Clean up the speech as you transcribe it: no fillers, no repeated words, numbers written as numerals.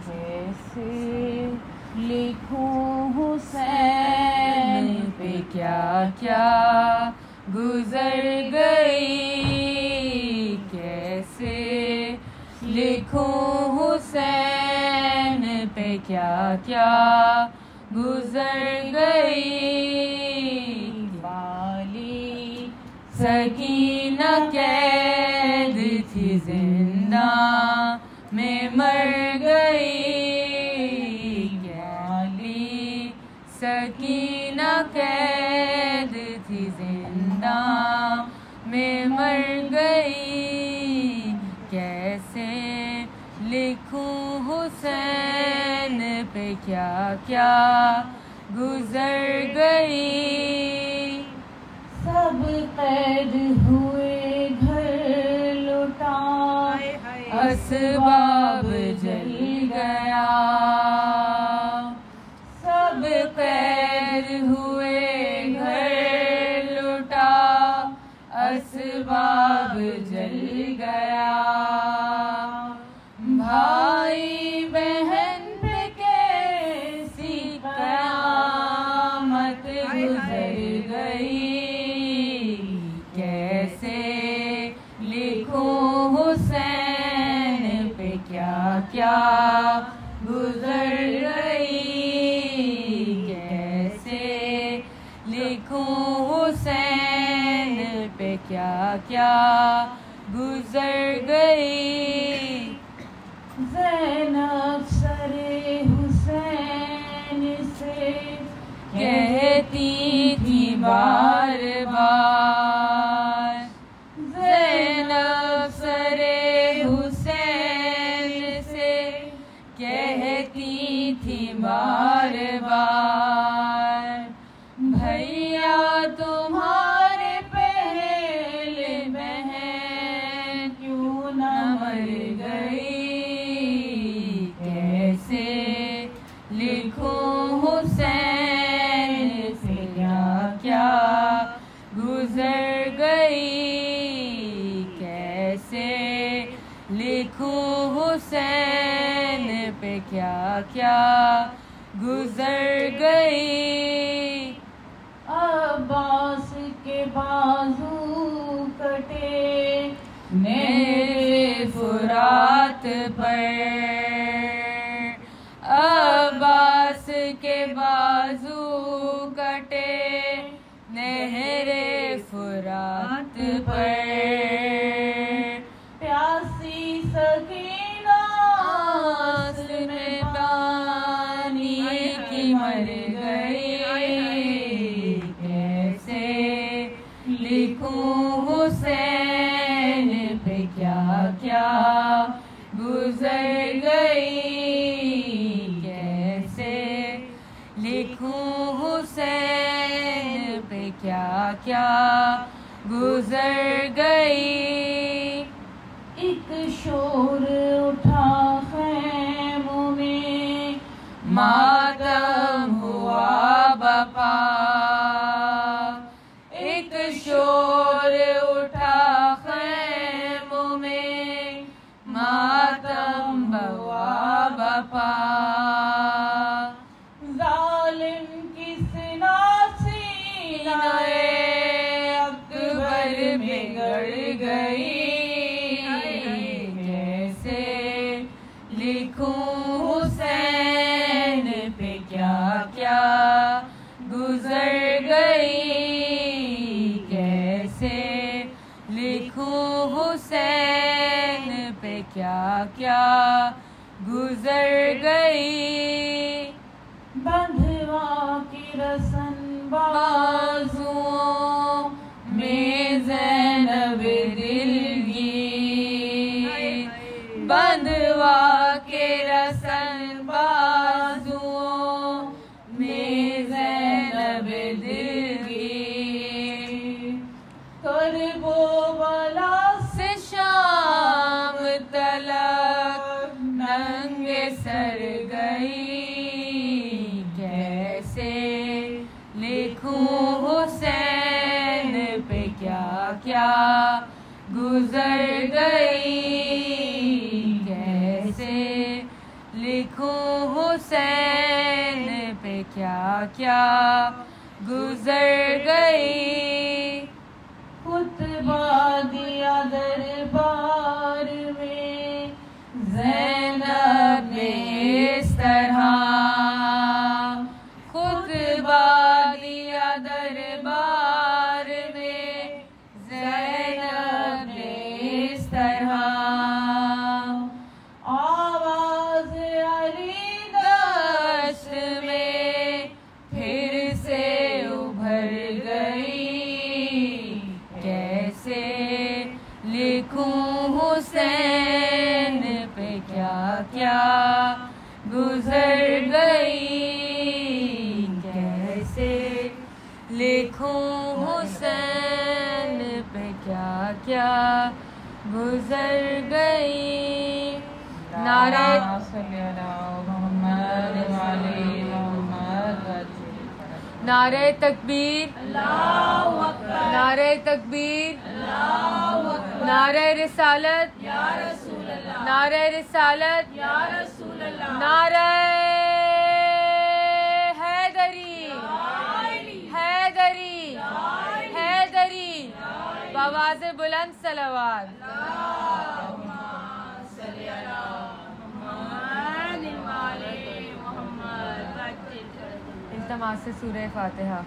कैसे लिखूं हुसैन पे क्या क्या गुजर गई, कैसे लिखूं हुसैन पे क्या क्या गुजर गई। वाली सकीना कैद थी जिंदा में मर गई, वाली सकीना कैद थी जिंदा में मर गई। कैसे लिखूं हुसैन पे क्या क्या गुजर गई। सब कैद हुए घर लुटा, असबाब जल गया। सब कैद हुए घर लुटा, असबाब जल गया। भाई बहन पे कैसी कयामत गुजर गई, कैसे लिखूं हुसैन पे क्या क्या गुजर गई। कैसे लिखूं हुसैन पे क्या क्या गुजर गई। ज़ैनब सरे हुसैन से कहती थी बार बार, ज़ैनब सरे हुसैन से कहती थी बार बार, भैया तुम्हारे पहले बहन क्यों न मर गई। कैसे लिखूं हुसैन से क्या क्या गुजर गई। कैसे लिखूं हुसैन पे क्या क्या गुजर गई। अब्बास के बाजू कटे नहरे फुरात पर, अब्बास के बाजू कटे नहरे फुरात पर। प्यासी सकीना आंस में पानी की मर गई। कैसे लिखूं हुसैन पे क्या क्या गुजर गई। कैसे लिखूं हुसैन पे क्या क्या गुजर गई। एक शोर उठा खैमों में, मातम हुआ बपा। एक शोर उठा खैमों में, मातम हुआ बपा। जालिम किस नासीनाए अकबर बिगड़ गई। कैसे लिखूं हुसैन पे क्या क्या गुजर गई। कैसे लिखूं हुसैन पे क्या क्या गुजर गई। बंधवा की रसन बाजुओं में ज़ैनब दिलगी, बंधवा के रसन बाजुओं में ज़ैनब दिलगी। करबो बला से शाम तलक नंगे सर गई। कैसे लिखूं हुसैन पे क्या क्या गुजर गई। कैसे लिखूं हुसैन पे क्या क्या गुजर गई। खुतबा दिया दरबार में ज़ैनब ने इस तरह, खुतबा दिया दरबार में ज़ैनब ने इस तरह। आवाज़ अली दश्त में फिर से उभर गई। कैसे लिखूं हुसैन पे क्या क्या गुजर गई। कैसे लिखूं हुसैन पे क्या क्या गुजर गई। नारे नारे तकबीर, नारे तकबीर, नारे रिसालत, नारे रिसालत, नारे हैदरी, हैदरी, हैदरी। बावाज़े बुलंद सलावत। इल्तमास से सूरह फातिहा।